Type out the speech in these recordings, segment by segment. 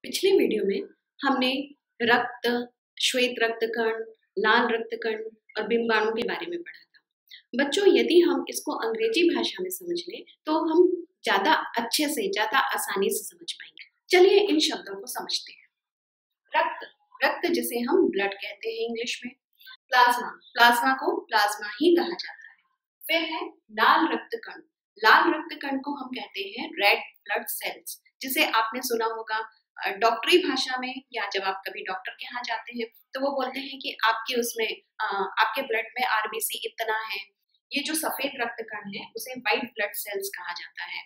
पिछले वीडियो में हमने रक्त, श्वेत रक्तकण, लाल रक्तकण और बिंबाणु के बारे में पढ़ा था। बच्चों, यदि हम इसको अंग्रेजी भाषा में समझ लें तो हम ज़्यादा अच्छे से, ज़्यादा आसानी से समझ पाएंगे। चलिए इन शब्दों को समझते हैं। रक्त, रक्त जिसे हम ब्लड कहते हैं इंग्लिश में। प्लाज्मा, प्लाज्मा को प्लाज्मा ही कहा जाता है। फिर है लाल रक्तकण, लाल रक्तकण को हम कहते हैं रेड ब्लड सेल्स, जिसे आपने सुना होगा डॉक्टरी भाषा में, या जब आप कभी डॉक्टर के यहाँ जाते हैं तो वो बोलते हैं कि आपके उसमें आपके ब्लड में आरबीसी इतना है। ये जो सफेद रक्तकण है उसे व्हाइट ब्लड सेल्स कहा जाता है।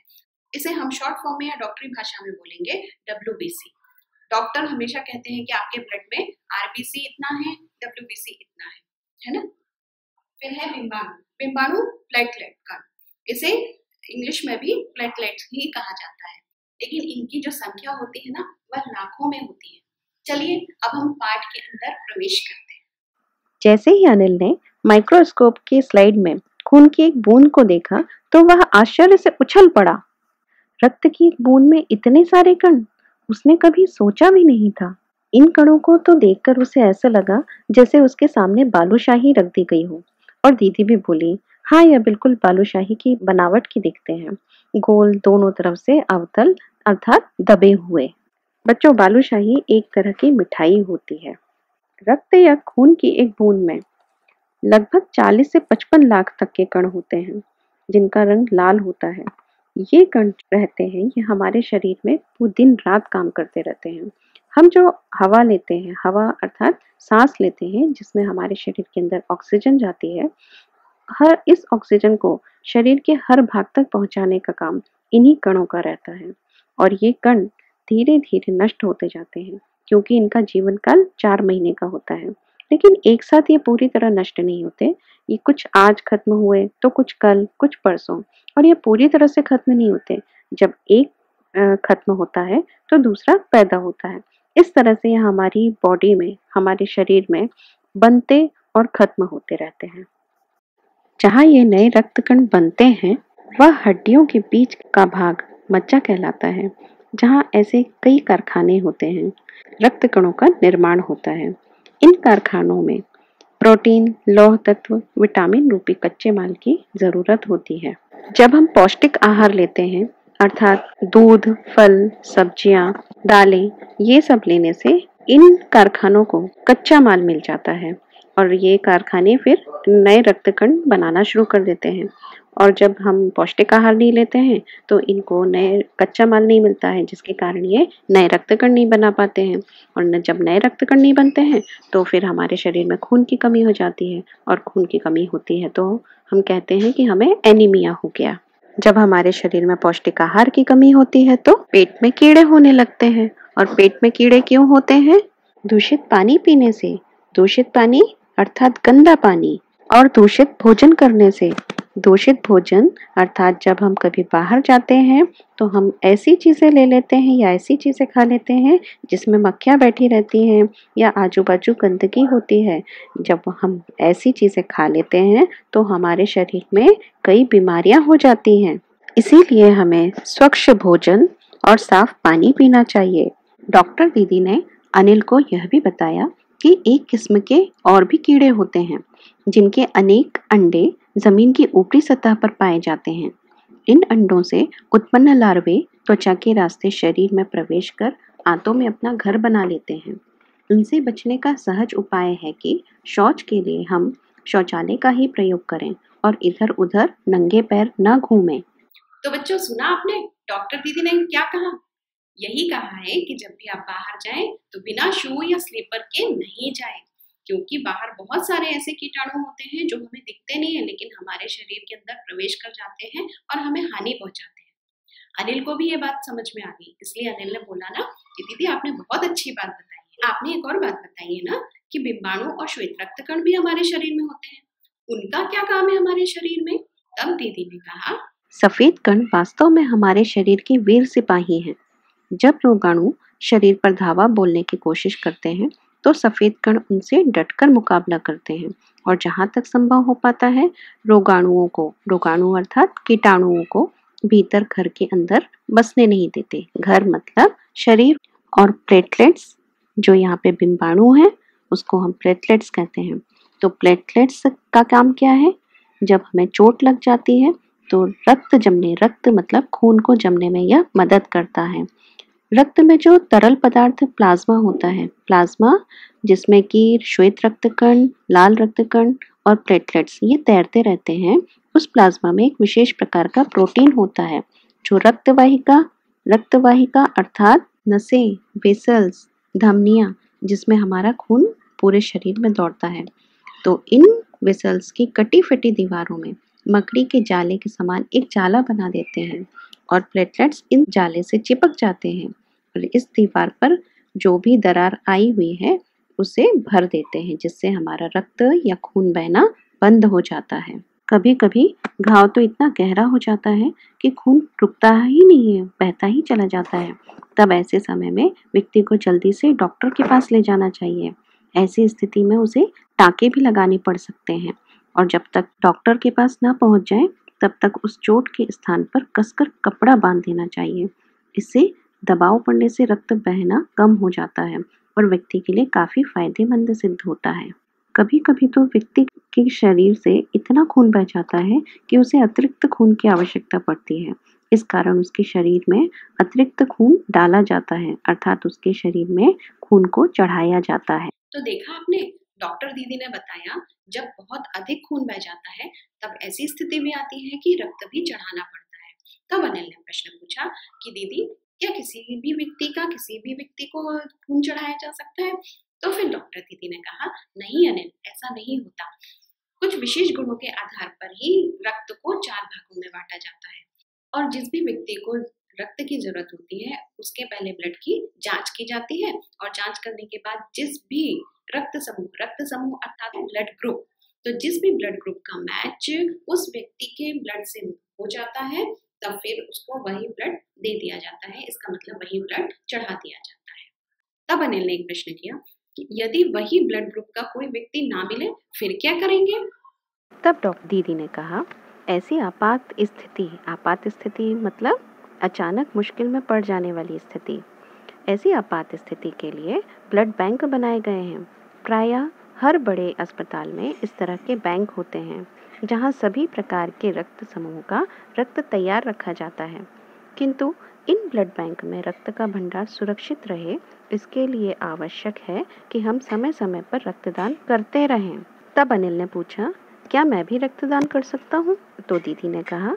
इसे हम शॉर्ट फॉर्म में या डॉक्टरी भाषा में बोलेंगे WBC। डॉक्टर हमेशा कहते हैं कि आपके ब्लड में आरबीसी इतना है, WBC इतना है ना। फिर है बिंबाणु, बिंबाणु प्लेटलेट कण, इसे इंग्लिश में भी प्लेटलेट्स ही कहा जाता है, लेकिन इनकी जो संख्या होती है ना वह लाखों में होती है। चलिए अब हम पाठ के अंदर प्रवेश करते हैं। जैसे ही अनिल ने माइक्रोस्कोप की स्लाइड में खून की एक बूंद को देखा तो वह आश्चर्य से उछल पड़ा। रक्त की एक बूंद में इतने सारे कण, उसने कभी सोचा भी नहीं था। इन कणों को तो देखकर उसे ऐसा लगा जैसे उसके सामने बालूशाही रख दी गई हो। और दीदी भी बोली, हाँ, यह बिल्कुल बालूशाही की बनावट की दिखते हैं, गोल, दोनों तरफ से अवतल अर्थात दबे हुए। बच्चों, बालूशाही एक तरह की मिठाई होती है। रक्त या खून की एक बूंद में लगभग 40 से 55 लाख तक के कण होते हैं, जिनका रंग लाल होता है। ये कण रहते हैं, ये हमारे शरीर में वो दिन रात काम करते रहते हैं। हम जो हवा लेते हैं, हवा अर्थात सांस लेते हैं, जिसमें हमारे शरीर के अंदर ऑक्सीजन जाती है, हर इस ऑक्सीजन को शरीर के हर भाग तक पहुंचाने का काम इन्हीं कणों का रहता है। और ये कण धीरे धीरे नष्ट होते जाते हैं, क्योंकि इनका जीवन काल 4 महीने का होता है। लेकिन एक साथ ये पूरी तरह नष्ट नहीं होते। ये कुछ आज खत्म हुए तो कुछ कल, कुछ परसों, और ये पूरी तरह से खत्म नहीं होते। जब एक खत्म होता है तो दूसरा पैदा होता है। इस तरह से ये हमारी बॉडी में, हमारे शरीर में बनते और खत्म होते रहते हैं। जहाँ ये नए रक्तकण बनते हैं वह हड्डियों के बीच का भाग मज्जा कहलाता है, जहाँ ऐसे कई कारखाने होते हैं। रक्तकणों का निर्माण होता है। इन कारखानों में प्रोटीन, लौह तत्व, विटामिन रूपी कच्चे माल की जरूरत होती है। जब हम पौष्टिक आहार लेते हैं अर्थात दूध, फल, सब्जियां, दालें, ये सब लेने से इन कारखानों को कच्चा माल मिल जाता है और ये कारखाने फिर नए रक्तकण बनाना शुरू कर देते हैं। और जब हम पौष्टिक आहार नहीं लेते हैं तो इनको नए कच्चा माल नहीं मिलता है, जिसके कारण ये नए रक्तकण नहीं बना पाते हैं। और जब नए रक्तकण नहीं बनते हैं तो फिर हमारे शरीर में खून की कमी हो जाती है, और खून की कमी होती है तो हम कहते हैं कि हमें एनीमिया हो गया। जब हमारे शरीर में पौष्टिक आहार की कमी होती है तो पेट में कीड़े होने लगते हैं। और पेट में कीड़े क्यों होते हैं? दूषित पानी पीने से। दूषित पानी अर्थात गंदा पानी, और दूषित भोजन करने से। दूषित भोजन अर्थात जब हम कभी बाहर जाते हैं तो हम ऐसी चीजें ले लेते हैं या ऐसी चीजें खा लेते हैं जिसमें मक्खियां बैठी रहती हैं या आजू बाजू गंदगी होती है। जब हम ऐसी चीजें खा लेते हैं तो हमारे शरीर में कई बीमारियां हो जाती हैं। इसीलिए हमें स्वच्छ भोजन और साफ पानी पीना चाहिए। डॉक्टर दीदी ने अनिल को यह भी बताया कि एक किस्म के और भी कीड़े होते हैं, जिनके अनेक अंडे जमीन की ऊपरी सतह पर पाए जाते हैं। इन अंडों से उत्पन्न लार्वे त्वचा के रास्ते शरीर में प्रवेश कर आंतों में अपना घर बना लेते हैं। इनसे बचने का सहज उपाय है कि शौच के लिए हम शौचालय का ही प्रयोग करें और इधर उधर नंगे पैर न घूमें। तो बच्चों, सुना आपने डॉक्टर दीदी ने क्या कहा? यही कहा है कि जब भी आप बाहर जाएं तो बिना शू या स्लीपर के नहीं जाएं, क्योंकि बाहर बहुत सारे ऐसे कीटाणु होते हैं जो हमें दिखते नहीं है, लेकिन हमारे शरीर के अंदर प्रवेश कर जाते हैं और हमें हानि पहुंचाते हैं। अनिल को भी ये बात समझ में आ गई, इसलिए अनिल ने बोला ना कि दीदी आपने बहुत अच्छी बात बताई। आपने एक और बात बताई है ना कि बिंबाणु और श्वेत रक्तकण भी हमारे शरीर में होते हैं, उनका क्या काम है हमारे शरीर में? तब दीदी ने कहा, सफेद कण वास्तव में हमारे शरीर के वीर सिपाही हैं। जब रोगाणु शरीर पर धावा बोलने की कोशिश करते हैं तो सफेद कण उनसे डटकर मुकाबला करते हैं और जहां तक संभव हो पाता है रोगाणु अर्थात कीटाणुओं को भीतर घर के अंदर बसने नहीं देते। घर मतलब शरीर और प्लेटलेट्स, जो यहाँ पे बिंबाणु है उसको हम प्लेटलेट्स कहते हैं। तो प्लेटलेट्स का काम क्या है? जब हमें चोट लग जाती है तो रक्त मतलब खून को जमने में यह मदद करता है। रक्त में जो तरल पदार्थ प्लाज्मा होता है, प्लाज्मा जिसमें कि श्वेत रक्तकण, लाल रक्तकण और प्लेटलेट्स ये तैरते रहते हैं, उस प्लाज्मा में एक विशेष प्रकार का प्रोटीन होता है जो रक्तवाहिका अर्थात नसें, वेसल्स, धमनियां जिसमें हमारा खून पूरे शरीर में दौड़ता है, तो इन वेसल्स की कटी फटी दीवारों में मकड़ी के जाले के समान एक जाला बना देते हैं और प्लेटलेट्स इन जाले से चिपक जाते हैं और इस दीवार पर जो भी दरार आई हुई है उसे भर देते हैं, जिससे हमारा रक्त या खून बहना बंद हो जाता है। कभी कभी घाव तो इतना गहरा हो जाता है कि खून रुकता ही नहीं है, बहता ही चला जाता है। तब ऐसे समय में व्यक्ति को जल्दी से डॉक्टर के पास ले जाना चाहिए। ऐसी स्थिति में उसे टाँके भी लगाने पड़ सकते हैं और जब तक डॉक्टर के पास ना पहुंच जाए तब तक उस चोट के स्थान पर कसकर कपड़ा बांध देना चाहिए। इससे दबाव पड़ने से रक्त बहना कम हो जाता है और व्यक्ति के लिए काफी फायदेमंद सिद्ध होता है। कभी कभी तो व्यक्ति के शरीर से इतना खून बह जाता है कि उसे अतिरिक्त खून की आवश्यकता पड़ती है। इस कारण उसके शरीर में अतिरिक्त खून डाला जाता है, अर्थात उसके शरीर में खून को चढ़ाया जाता है। तो देखा आपने, डॉक्टर दीदी ने बताया जब बहुत अधिक खून बह जाता है तब ऐसी स्थिति भी आती है कि रक्त भी चढ़ाना पड़ता है। तब अनिल ने प्रश्न पूछा कि दीदी, क्या किसी भी व्यक्ति को खून चढ़ाया जा सकता है? तो फिर डॉक्टर दीदी ने कहा, नहीं अनिल, ऐसा नहीं होता। कुछ विशेष गुणों के आधार पर ही रक्त को 4 भागों में बांटा जाता है और जिस भी व्यक्ति को रक्त की जरूरत होती है उसके पहले ब्लड की जांच की जाती है और जांच करने के बाद जिस भी रक्त समूह अर्थात ब्लड ग्रुप, तो जिस भी ब्लड ग्रुप का मैच उस व्यक्ति के ब्लड से हो जाता है तब फिर उसको वही ब्लड दे दिया जाता है, इसका मतलब वही ब्लड चढ़ा दिया जाता है। तब अनिल ने एक प्रश्न किया कि यदि वही ब्लड ग्रुप का कोई व्यक्ति ना मिले फिर क्या करेंगे? तब डॉक्टर दीदी ने कहा, ऐसी आपात स्थिति मतलब अचानक मुश्किल में पड़ जाने वाली स्थिति। ऐसी आपात स्थिति के लिए ब्लड बैंक बनाए गए हैं। प्रायः हर बड़े अस्पताल में इस तरह के बैंक होते हैं जहां सभी प्रकार के रक्त समूह का रक्त तैयार रखा जाता है। किंतु इन ब्लड बैंक में रक्त का भंडार सुरक्षित रहे, इसके लिए आवश्यक है कि हम समय समय पर रक्तदान करते रहें। तब अनिल ने पूछा, क्या मैं भी रक्तदान कर सकता हूँ? तो दीदी ने कहा,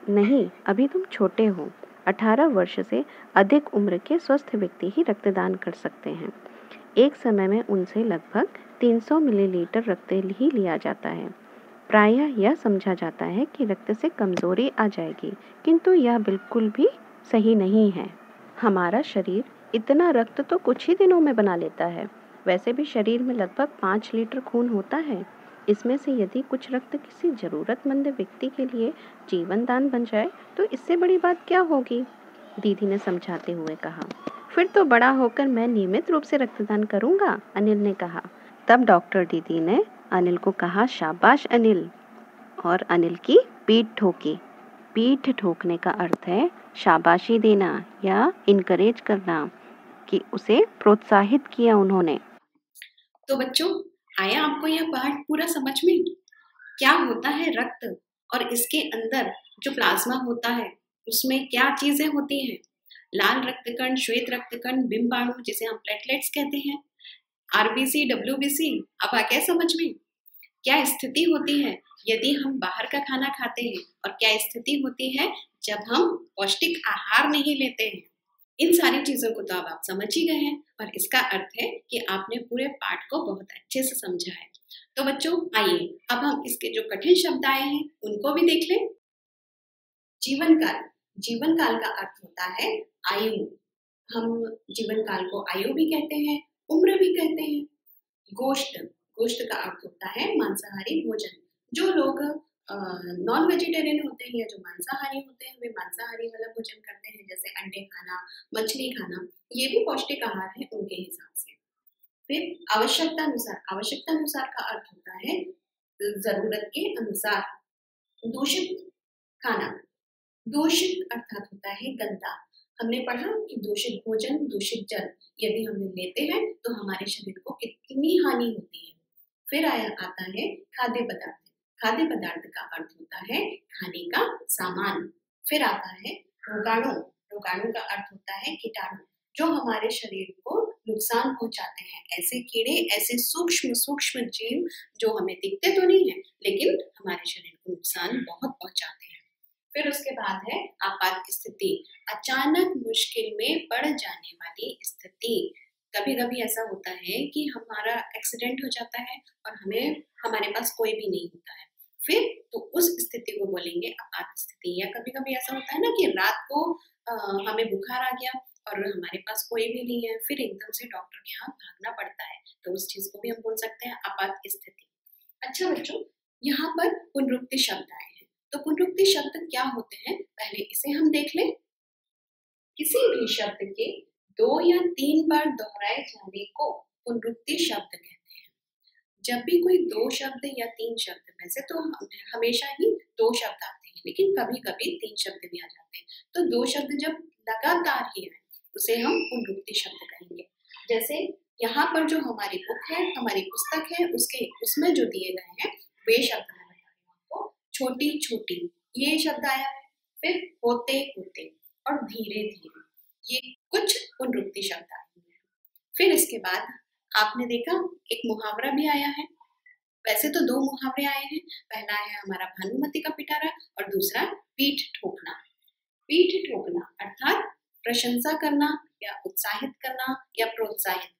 नहीं, अभी तुम छोटे हो। 18 वर्ष से अधिक उम्र के स्वस्थ व्यक्ति ही रक्तदान कर सकते हैं। एक समय में उनसे लगभग 300 मिलीलीटर रक्त ही लिया जाता है। प्रायः यह समझा जाता है कि रक्त से कमजोरी आ जाएगी, किंतु यह बिल्कुल भी सही नहीं है। हमारा शरीर इतना रक्त तो कुछ ही दिनों में बना लेता है। वैसे भी शरीर में लगभग 5 लीटर खून होता है। इसमें से यदि कुछ रक्त किसी जरूरतमंद व्यक्ति के लिए जीवन दान बन जाए तो इससे बड़ी बात क्या होगी? दीदी ने समझाते हुए कहा। फिर तो बड़ा होकर मैं नियमित रूप से रक्तदान करूंगा, अनिल ने कहा। तब डॉक्टर दीदी ने अनिल को कहा, शाबाश अनिल, और अनिल की पीठ ठोकी। पीठ ठोकने का अर्थ है शाबाशी देना या इनकरेज करना, कि उसे प्रोत्साहित किया उन्होंने। तो बच्चों, आया आपको यह पाठ पूरा समझ में? क्या होता है रक्त और इसके अंदर जो प्लाज्मा होता है उसमें क्या चीजें होती हैं? लाल रक्तकण, श्वेत रक्तकण, बिंबाणु जिसे हम प्लेटलेट्स कहते हैं, आरबीसी, डब्ल्यूबीसी। अब आ क्या समझ में? क्या स्थिति होती है यदि हम बाहर का खाना खाते हैं और क्या स्थिति होती है जब हम पौष्टिक आहार नहीं लेते हैं? इन सारी चीजों को तो अब आप समझ ही गए हैं और इसका अर्थ है कि आपने पूरे पाठ को बहुत अच्छे से समझा है। तो बच्चों, आइए अब हम इसके जो कठिन शब्द आए हैं उनको भी देख लें। जीवन काल। जीवन काल का अर्थ होता है आयु। हम जीवन काल को आयु भी कहते हैं, उम्र भी कहते हैं। गोश्त। गोश्त का अर्थ होता है मांसाहारी भोजन। जो लोग नॉन वेजिटेरियन होते हैं या जो मांसाहारी होते हैं वे मांसाहारी वाला भोजन करते हैं, जैसे अंडे खाना, मछली खाना, ये भी पौष्टिक आहार है उनके हिसाब से। फिर आवश्यकता अनुसार। आवश्यकता अनुसार का अर्थ होता है जरूरत के अनुसार। दूषित खाना। दूषित अर्थात होता है गंदा। हमने पढ़ा कि दूषित भोजन, दूषित जल यदि हम लेते हैं तो हमारे शरीर को कितनी हानि होती है। फिर आता है खाद्य पदार्थ। खाद्य पदार्थ का अर्थ होता है खाने का सामान। फिर आता है रोगाणु। रोगाणु का अर्थ होता है कीटाणु, जो हमारे शरीर को नुकसान पहुंचाते हैं। ऐसे कीड़े, ऐसे सूक्ष्म सूक्ष्म जीव जो हमें दिखते तो नहीं है लेकिन हमारे शरीर को नुकसान बहुत पहुंचाते हैं। फिर उसके बाद है आपात स्थिति, अचानक मुश्किल में पड़ जाने वाली स्थिति। कभी कभी ऐसा होता है कि हमारा एक्सीडेंट हो जाता है और हमारे पास कोई भी नहीं होता है, फिर तो उस स्थिति को बोलेंगे आपात स्थिति। या कभी कभी ऐसा होता है ना कि रात को हमें बुखार आ गया और हमारे पास कोई भी नहीं है, फिर एकदम से डॉक्टर के यहाँ भागना पड़ता है, तो उस चीज को भी हम बोल सकते हैं आपात स्थिति। अच्छा बच्चों, यहाँ पर पुनरुक्ति शब्द आए हैं, तो पुनरुक्ति शब्द क्या होते हैं पहले इसे हम देख लें। किसी भी शब्द के 2 या 3 बार दोहराए जाने को पुनरुक्ति शब्द कहते हैं। जब भी कोई 2 शब्द या 3 शब्द, वैसे तो हमेशा ही 2 शब्द आते हैं लेकिन कभी कभी 3 शब्द भी आ जाते हैं, तो 2 शब्द जब लगातार ही आए उसे हम पुनरुक्ति शब्द कहेंगे। जैसे यहाँ पर जो हमारी बुक है, हमारी पुस्तक है, उसमें जो दिए गए हैं वे शब्द मैं बता रही हूँ आपको। छोटी छोटी ये शब्द आया है, फिर होते होते और धीरे धीरे, ये कुछ पुनरुक्ति शब्द आए हैं। फिर इसके बाद आपने देखा एक मुहावरा भी आया है। वैसे तो 2 मुहावरे आए हैं, पहला है हमारा भानुमति का पिटारा और दूसरा पीठ ठोकना। पीठ ठोकना अर्थात प्रशंसा करना या उत्साहित करना या प्रोत्साहित करना।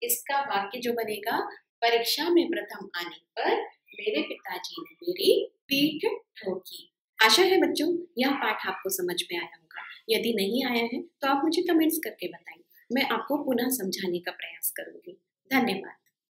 इसका वाक्य जो बनेगा, परीक्षा में प्रथम आने पर मेरे पिताजी ने मेरी पीठ ठोकी। आशा है बच्चों यह पाठ आपको समझ में आया होगा। यदि नहीं आया है तो आप मुझे कमेंट्स करके बताएं, मैं आपको पुनः समझाने का प्रयास करूंगी। धन्यवाद।